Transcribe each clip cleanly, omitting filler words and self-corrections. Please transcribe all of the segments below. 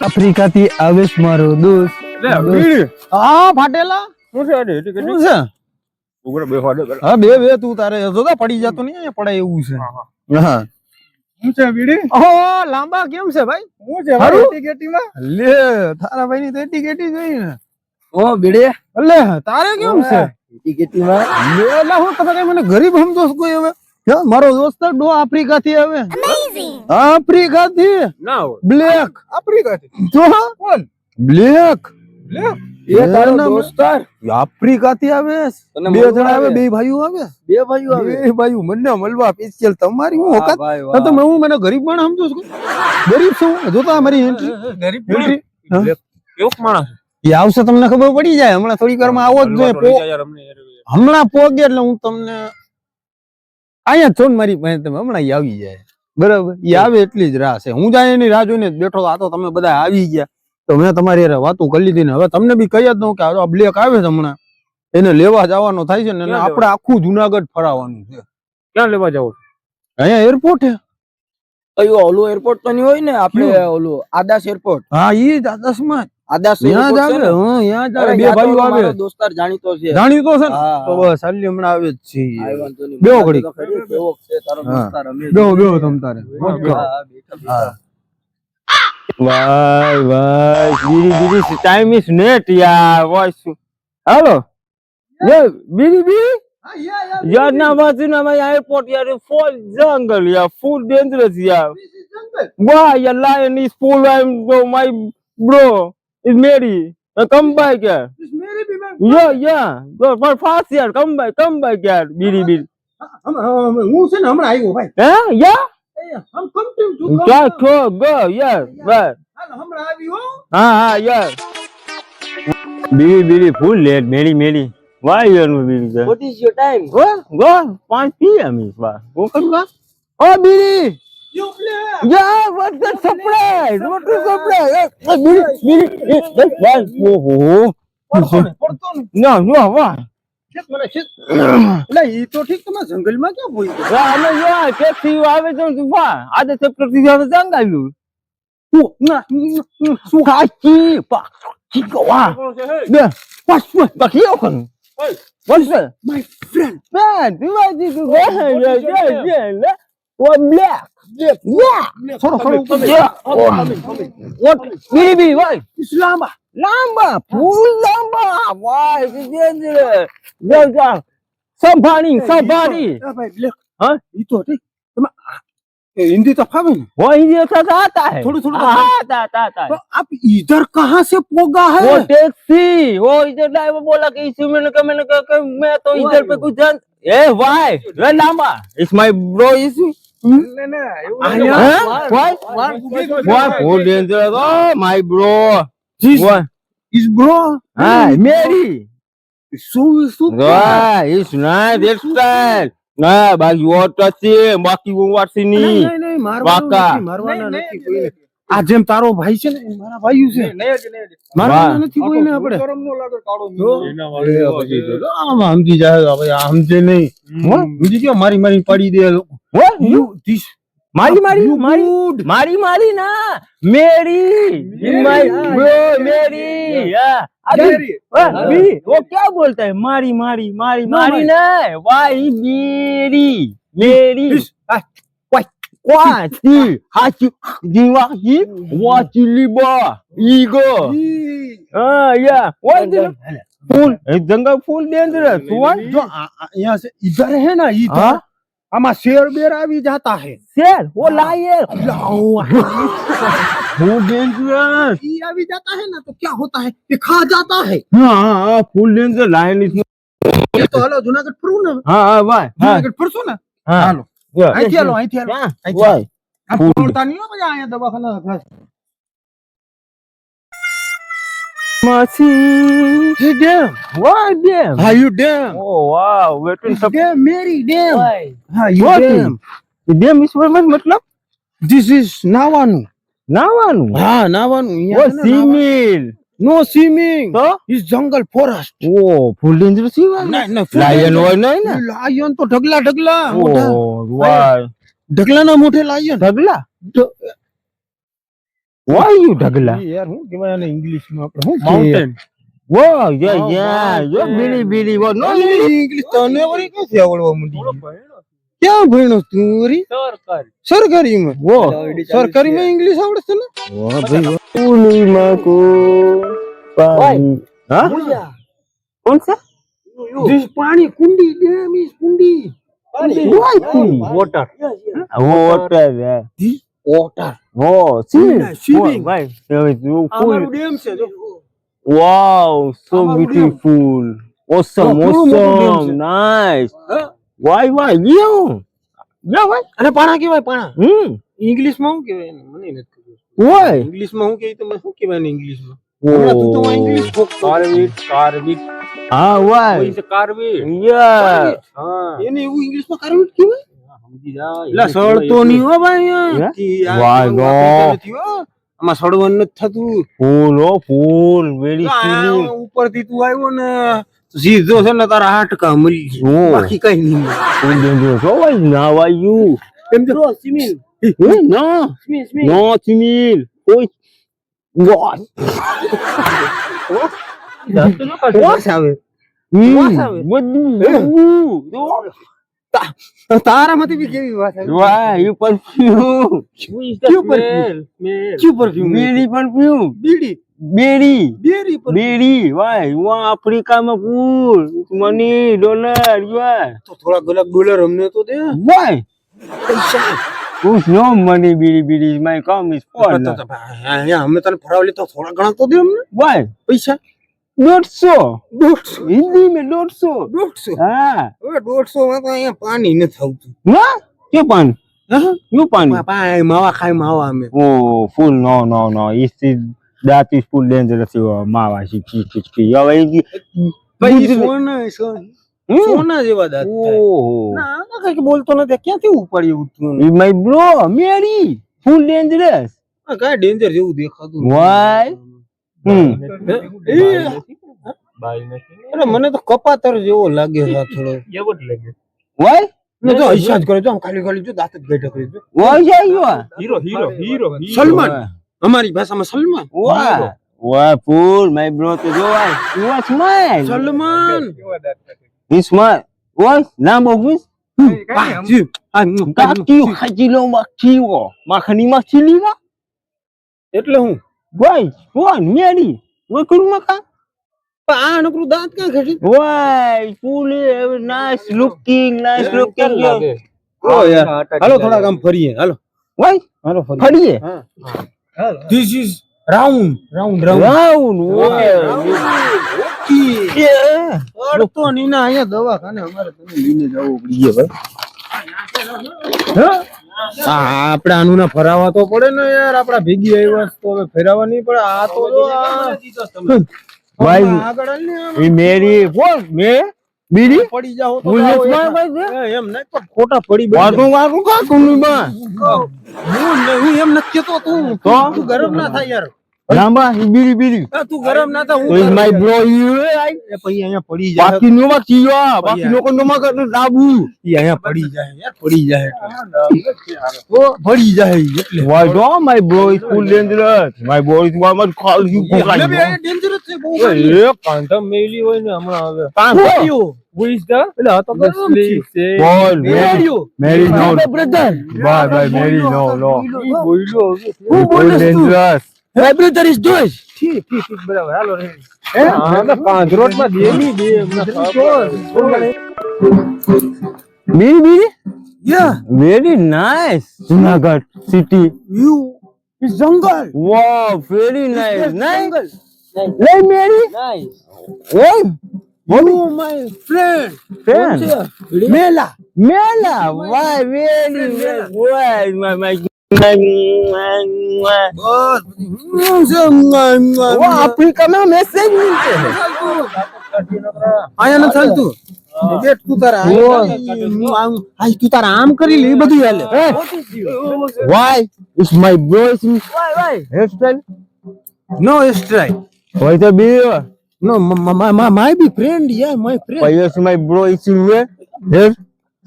આફ્રિકાથી આવેશ મારો દોસ્ત. લે બીડી હા ફાટેલા શું છે આડી ટિકિટ શું છે? ઉગર બે હોડે કર હા બે બે તું તારે જોતા પડી જતો નહીં અહીંયા પડાય એવું છે. હા શું છે બીડી ઓહો લાંબા કેમ છે ભાઈ? શું છે હારું? ટિકિટીમાં લે તારા ભાઈ ની તો ટિકિટ જોઈ ને. ઓ બીડે લે તારે કેમ છે? ટિકિટમાં લે લા હું તમે કઈ મને ગરીબ સમજો છો કોઈ હવે? હા, મારો દોસ્ત ડો આફ્રિકા થી આવે. આફ્રિકા થી ના હોય બ્લેક આફ્રિકાથી જો કોણ બ્લેક લે એ તારો ના, દોસ્તાર આફ્રિકા થી આવે. તને બે મળવા જણા આવે આવે? બે ભાઈઓ આવે. બે ભાઈઓ આવે બે ભાઈઓ મને મળવા સ્પેશિયલ તમારી હું વાહ વખત ભાઈ, તો વાહ. તમે હું મને ગરીબ પણ સમજો છો ગરીબ છું જોતા અમારી એન્ટ્રી ગરીબ એન્ટ્રી હા? કેવો માણસ એ આવશે તમને ખબર પડી જાય હમણાં થોડી વાર માં આવો જ જોઈએ યાર અમને યાર હમણાં પોગે એટલે હું તમને અહીંયા છો ને મારી પાસે તમે હમણાં ઈ આવી જાય બરાબર ઈ આવે એટલી જ રાહ છે હું જાય એની રાહ જોઈને જ બેઠો આ તો તમે બધા આવી ગયા તો મેં તમારી હારે વાતો કરી લીધી ને હવે તમને બી કહી જ દઉં કે આ બ્લેક આવે છે હમણાં એને લેવા જવાનો થાય છે ને એને ક્યાં આપણે આખું જુનાગઢ ફરાવાનું છે ક્યાં લેવા જાવ અહીંયા એરપોર્ટ છે કયું ઓલું એરપોર્ટ તો નહીં હોય ને આપણે ઓલું આદાસ એરપોર્ટ હા ઈ જ આદર્શમાં આદાસ ત્યાં જ એરપોર્ટ છે આવે ને? હા ત્યાં જ અરે, આવે બે યા તો ભાઈઓ ઓલો આવે મારો દોસ્તાર જાણીતો છે જાણ્યું તો છે ને હા, તો હા. બસ હાલી હમણાં આવે જ આઈ છીએ વાંધો નહીં. બેહો બતાવી ઘડીક. તો ખરી કેવો છે તારો હા. દોસ્તાર અમે બેહો જોઈએ. બેહો તમ તારે હા, હા, બેઠા, બેઠા. Why, Biri, time is net, yeah. What's hello? Yeah, Biri. Yeah, now what's in my airport? Yeah, full jungle, yeah, full dangerous, yeah. Why, your lion is full. My bro is Mary. Come back, yeah. Yeah. Go for fast, yeah. Come back, yeah. Biri. હું છે ને હમણાં આવ્યો ભાઈ Huh? Yeah. હમ come to Go, yeah. Bye. હમણાં આવ્યો Ah, yeah. Biri, full late, Mary. Why you are Biri? What is your time? Go, 5 p.m. is what? Go, come on. Oh, Biri! You play. Yeah, what's the surprise? What is surprise? Biri, why? Oh, પડતો ને no, why? શેક મને શેક એટલે ઈ તો ઠીક તમે જંગલમાં ક્યાં બોઈ ગયા Yeah, no, yeah, taxi આવે છે તો વા આજે સેક્રેટરી આવે જંગાવ્યું શું કાચી પાકી વા બે પાસ બાકી ઓકન what's that my friend man you are this yeah what black yeah થોડો yeah what baby why ઇસ્લામા lamba full lamba why is dangerous yeah somebody એ ભાઈ બ્લેક हाँ? ઈ તો ઠીક તમે એ હિન્દી તો ફાવે ને वो हिंदी अच्छा से आता है थोड़ा आता है तो आप इधर कहाँ से पोगा है वो टैक्सी वो इधर ड्राइवर बोला कि इसी मैंने कहा मैं तो इधर पे कुछ जान ए वाई रे लामा इट्स माय ब्रो इज वाई full dangerous oh my bro This What? is bro हां मेरी so वाह इट्स नाइस दैट्स स्टाइल ના બાકી વોટ છે બાકી હું વાટસી ની નહીં મારવાનું વાકા. નથી મારવાના નથી કોઈને આ જેમ તારો ભાઈ છે ને એ મારા ભાઈ છે મારવાના વાહ. નથી કોઈને આપણે વાહ. આમાં સમજી જાય ભાઈ આ સમજે નહીં હો સમજી ગયો મારી પાડી દે લોકો You this મારી good. મારી ના मेरी माय ब्रो मेरी मेरी. अभी वो क्या बोलता है मारी मारी. ना वाई मेरी Ah, Quati hachi jiwaki wachi liba ego yeah what is full jungle full dangerous what जो यहाँ से इधर है ना इधर हाँ? आमा शेर बेर આવી जाता है शेर वो लायर वो dangerous ये આવી जाता है ना तो क्या होता है ये खा जाता है हाँ full danger lion is ये तो हालो जूनागढ़ फरू ने हाँ भाई जूनागढ़ फरसो ने हाँ हालो અહીંથી હાલો અહીંથી હાલો Why? આ ફોડતા નહીં હો બધા અહીંયા દવાખાના ખાસ Masi. Hey damn Why damn? how you damn Oh wow, waiting some. damn Mary damn Why? how you What damn Damn is what मतलब? this is નાવાનું નાવાનું. હા નાવાનું वो અહીંયા सीमिल. નો સ્વિમિંગ तो? ઇસ જંગલ ફોરેસ્ટ Oh, full dangerous ही हुआ. નહીં Lion હોય નહીં ને? લાયન તો ઢગલા મોટા Oh, why? ઢગલાના મોઢે લાયન ઢગલા? Why you ઢગલા? યાર હું કહેવાય આને ઇંગ્લિશમાં આપણે શું કહીએ? Mountain. Whoa, yeah, Oh, yeah. Yo, mountain. Billy, what? No, English તને વળી ક્યાંથી આવડવા માંડી? ક્યાં ભણ્યો તું વળી? સરકારીમાં. Whoa. સરકારીમાં ઇંગ્લિશ આવડે છે ને? Wah, ભાઈ. Ulimaku. Hah? कौन सा? This પાણી Kundi dam is Kundi. Water. Water. Water. Oh, swimming. Swimming. Why? You અમારું full. ડેમ છે જો. Wow, so Amaru dam. beautiful. Awesome, Oh, Amaru dam awesome. છે. Nice. હા? Why? Yeah. Yeah, why? અને પાણા કહેવાય પાણા. ઇંગ્લિશમાં શું કહેવાય એને? મને નથી ખબર. Why? ઇંગ્લિશમાં શું કહેવાય તમે શું કહેવાય ને ઇંગ્લિશમાં? હમણાં તું તો ઇંગ્લિશ બોલતો. Ah, why? Yeah. એને એવું ઇંગ્લિશમાં કાર્બેટ કહેવાય? લા સળતો નહીં હો ભાઈ Yeah? કે આ Why એવું no? આપણે નથી હો. આમાં સડવાનું નથી થતું. Full, oh, full. Very તો આ chilly. ઉપરથી તું આવ્યો ને સીધો છે ને તારા હાડકા મળી જાય. Oh. બાકી કઈ નહીં મળે. Full dangerous. Oh, why now are you? કેમ છો સિમિલ? No. No, Timil. Oh, what? વોસ આવે. What do you do? તારામાંથી બી કેવી વાત આવે? Why? You perfume. ક્યું પરફ્યુમ? ક્યું પરફ્યુમ? Berry perfume. બીડી. Berry. Berry perfume. Berry. Why? You want Africa માં full. Money, dollar. You are. તો થોડા ગલક ડોલર અમને તો દે. Why? પૈસા. Who's no money, Berry? My come is તો fun. તો ભાઈ, અહીંયા અમે તને ફરાવલી તો થોડા ઘણા તો દે અમને Why? પૈસા. 150. 150. हिंदी में 150. 150. हाँ. હવે 150 માં તો અહીંયા પાણી નથી આવતું. ना? क्यों पानी? હા? क्यों पानी? પાણી માવા ખાય માવા અમે. Oh, full. No. That is full dangerous. Mama, she. Yeah, ભાઈ સોના જેવા દાંત થાય. Oh. ના આ કઈક બોલતો નથી ક્યાંથી ઉપાડી ઉઠતું Is my bro, Mary. Full dangerous. કાંઈ ડેન્જર જેવું દેખાતું નથી. Why? અરે મને તો કપાતર જેવો લાગે છે આ થોડો. Why? ને જો હિસાબ કરે જો આમ ખાલી જો દાંત જ બેઠા કરી જો. Why are you? સલમાન અમારી ભાષામાં Salman. Why? Why, fool? My bro, to do what? You are smile. Salman. He smile. What? Number of which? આ જી. આ Kaki hajilo makiwo. Makani makiliwa? એટલે હું Why? What? Mary. What could you make? આ નકરું દાંત ક્યાં ઘટી? Why? Fool, nice looking. ઓ યાર હાલો થોડા કામ ફરીએ હાલો. Why? હાલો ફરીએ. Khadiye. This is round. Round. Yeah. તો નીના અહીંયા દવાખાને અમારે તને લઈને જવું પડીએ ભાઈ. આપણે આનું ના ફરાવા તો પડે ને યાર આપડા ભેગી આવ્યા તો હવે ફેરાવા નહીં પડે. આ તો જો Why? આગળ હાલ ને આમ. He Mary. What? Me? Bidi? પડી જાઓ તો હું જાઓ નથી એટલા. ભાઈ એમ નહીં પણ ખોટા પડી વાતું કાકુની માં. હું એમ નથી કેતો તું ગરમ ના થાય યાર. લાંબા બીડી તું ગરમ ના થા હું is my bro you એ પછી અહીંયા પડી જાય. બાકી નો બાકી બાકી લોકો નો માં કર દાબુ ઈ અહીંયા પડી જાય યાર પડી જાય એટલે. ઓ પડી જાય એટલે why do my bro is full dangerous my boy is one much call you go એટલે like બી અહીંયા ડેન્જરસ છે બહુ. એ કાંધમ મેલી હોય ને હમણાં હવે કાં પડ્યો who is the એટલે આ તો ગરમ છે. બોલ મેલ્યો. Mary no brother bye Mary no ઈ બોલ્યો full dangerous my brother is doing ઠીક બરાબર હાલો રે હે આ તો કાંધરોટ માં દેની દે Bidi yeah very nice Junagadh city you is jungle wow very nice jungle like Mary nice hey you my friend Mela Mela, why really? Why my Africa में message मिलते हैं આયા ન ચાલતું બેટ તું તારા તું તારા આમ કરી લે બધું હાલે. why is my voice why hairstyle no strike why the beer no my be friend yeah my friend why is my bro is in where hair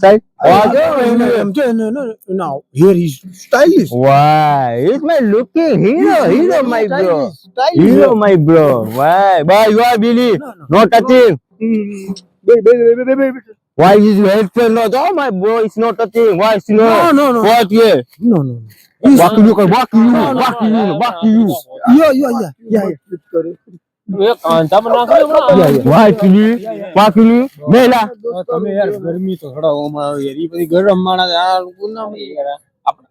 Style. Here is stylish. Why? He's my looking hero, my bro. Hero, my bro. Why? Why you are Billy? No touching. Why is your headphone not? Oh, my bro, it's not touching. Why it's not? No. What? Yeah. No. Walk you. Yeah. Why Billy? Walk you. Mela. તમે યાર ગરમી તો હડાવવામાં આવે યાર ઈ બધી ગરમ માણસ આ લોકો ના યાર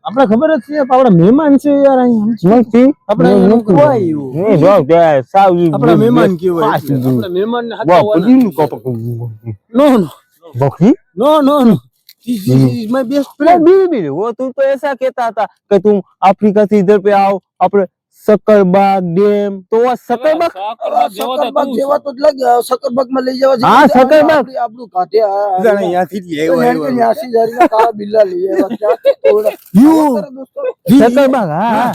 આપણે ખબર જ છે આપણા મહેમાન છે યાર અહીંયા What? આપણે અહીંયા કોઈ આવ્યું Hey, bro, that's how you. આપણા મહેમાન કેવાય આપણે મહેમાન ને What? હટાવવાના નો Bokhi? No This is my best friend. बिल्कुल वो तू तो ऐसा कहता था कि तुम अफ्रीका से इधर पे आओ अपने सक्करबाग डैम तो वो सक्करबाग શકરબાગ જેવા તો જ લાગે શકરબાગ માં લઈ જવા હા, શકરબાગ. આપણું કાઢે જાણે અહીંયાથી જ આવ્યો. 80,000 ના કાળા બિલ્લા લઈ આવ્યા ક્યાંથી તોડા દોસ્તો सक्करबाग हाँ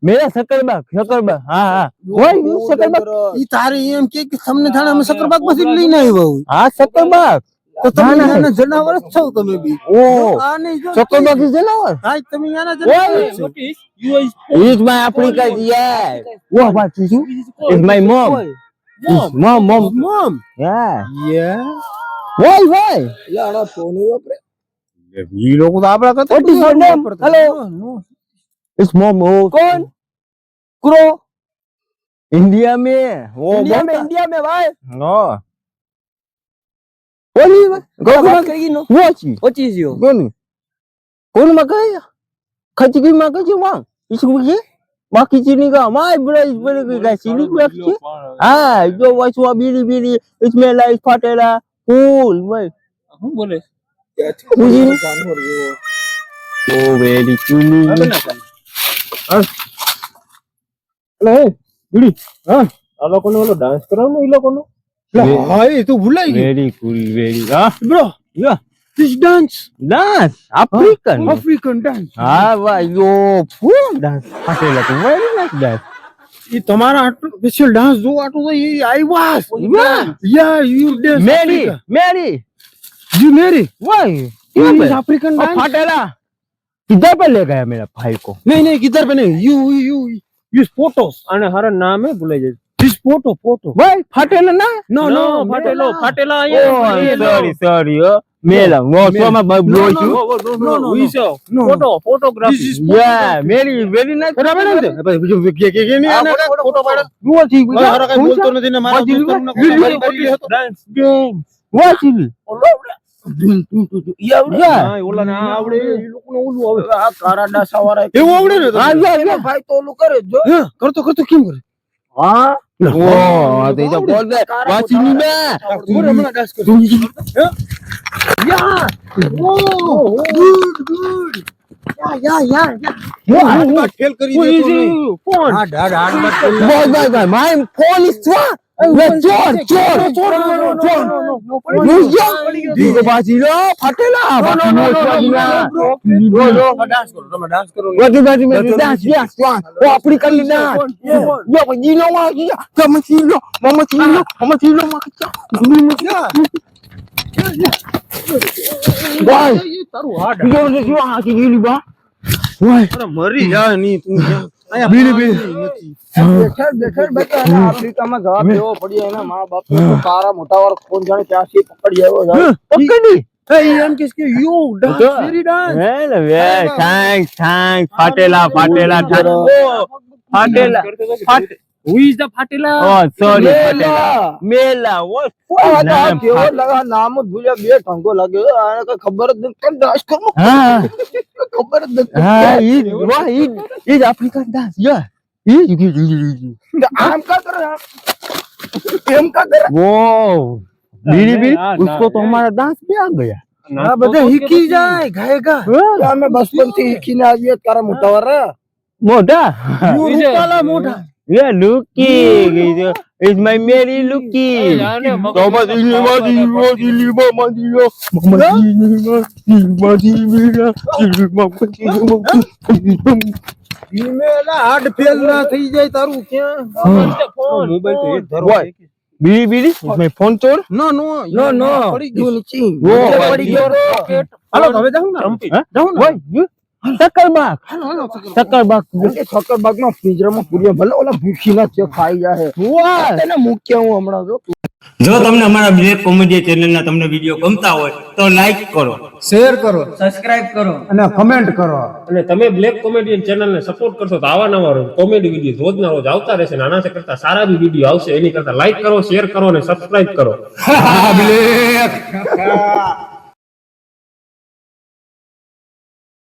मेरा सक्करबाग हाँ वही सक्करबाग ઈ તારે એમ કે તમને થાણે અમે સકરબાગ માંથી જ લઈને આવ્યા હોય हाँ सक्करबाग તો તમે ના, ના. આના જનાવર જ છો તમે બી ओ આ નહીં જો सक्करबाग is जनावर હા તમે આના જનાવર જ છો He's my Africa yeah what about you it's my mom It's mom Mom. yeah Yeah. why એટલે આના ફોન વાપરે ઈ લોકો તો આપડા કરતા What is your name? Hello. it's mom oh कौन क्रो इंडिया में वो इंडिया में भाई no Oli बात करेगी no Wachi what is you Gani Kau makaya Kaciki makaji mang Isu ye Maki sini ka My brother is very good guys Sini ku yakchi Ah Yo watch wa bili Ismaila is Fatela Cool Why હું બોલે Muji જાનવર જેવો Oh very cool આ લોકોનો ઓલો dance કરાવનો ઈ લોકોનો હા એ તું ભૂલાઈ ગયો Very cool very Ah bro Yeah this dance Dance African African dance Ah why yo Full dance Fatela tu very nice dance ઈ તમારા આટલું સ્પેશિયલ ડાન્સ જો આટલું તો ઈ આઈ વાસ yeah you dance Mary you marry Why It is African dance फाटेला किधर पे ले गया मेरा भाई को नहीं किधर पे नहीं you use photos અને હરા નામ હે ભૂલાઈ જાય this photo भाई फाटेला ना no ફાટેલો sorry मेला वो so my bro you no photography this is yeah very nice બરાબર ને કે નહીં આને ફોટો પાડે वो ठीक હરા કઈ બોલતો નથી ને મારા દોસ્તોને કોઈ કરી હતો ડાન્સ what is yeah હા ઓલા ને આવડે ઈ લોકોને ઓલું આવે આ કારા ડાસા વાળા એવું આવડે ને हाँ yeah ભાઈ તો ઓલું કરે જ જો હા કરતો કેમ કરે हाँ वो तो तो बोल दे वाचिनी में બોલ હમણાં ડાન્સ કર good yeah ફેલ કરી દેતો નહીં ફોન હા ડાડ મત કરી boy my phone is chor बाजीलो फाटेला ડાન્સ કરો તમે ડાન્સ કરો बाजी में डांस yes वो अपनी कर ली डांस यो बाजीलो mamacilo boy તારું હાડ yo આખી ગીલી બા boy મરી જા ની તું અહીંયા બીડી બેઠા બેઠા આફ્રિકામાં જવાબ દેવો પડ્યો એના મા બાપ તારા મોટા વાર કોણ જાણે ક્યાંથી પકડી આવ્યો પકડી Hey, એમ કે you dance very dance well thanks फाटेला who is the ફાટેલા oh sorry फाटेला मेला what કેવો લગા નામ જ ભૂલ્યા બે ઠંગો લાગ્યો આને કઈ ખબર જ નથી કેમ ડાન્સ કરું हाँ ખબર જ નથી he's African dance yeah આમ કા કરે એમ કા કરે वो बीड़ी उसको तो हमारा डांस भी आ गया આ બધા હીકી જાય ગાયકા અમે બચપન થી શીખીને આવીએ તારા મોટા વાર मोटा you રૂપાલા મોઢા yeah looking it's my Mary looking ઈમેલા હાર્ટ ફેલ ના થઈ જાય તારું ક્યાં મોબાઈલ તો એક ધરો બીડી બીડી મેં ફોન તોડ નો નો નો નો પડી તું ગયું. નીચે વો, નીચે પડી ગયો રોકેટ હાલો તો હવે જાઉં ને ચંપી. જાઉં ને ઓય યુ સકરબાગ હાલો હાલો સકરબાગ સક્કરબાગમાં પિંજરામાં પૂર્યા ભલે ઓલા ભૂખી ના છે ખાઈ જાય વાહ તેને મૂક્યા હું હમણાં જો જો તમને અમારા બ્લેક કોમેડી ચેનલના તમને વિડીયો ગમતા હોય તો લાઈક કરો શેર કરો સબસ્ક્રાઇબ કરો અને કમેન્ટ કરો અને તમે બ્લેક કોમેડિયન ચેનલને સપોર્ટ કરશો તો આવા નવા કોમેડી વિડીયો રોજના રોજ આવતા રહેશે અને આનાથી કરતા સારા બી વિડીયો આવશે એની કરતા લાઈક કરો શેર કરો અને સબસ્ક્રાઇબ કરો બ્લેક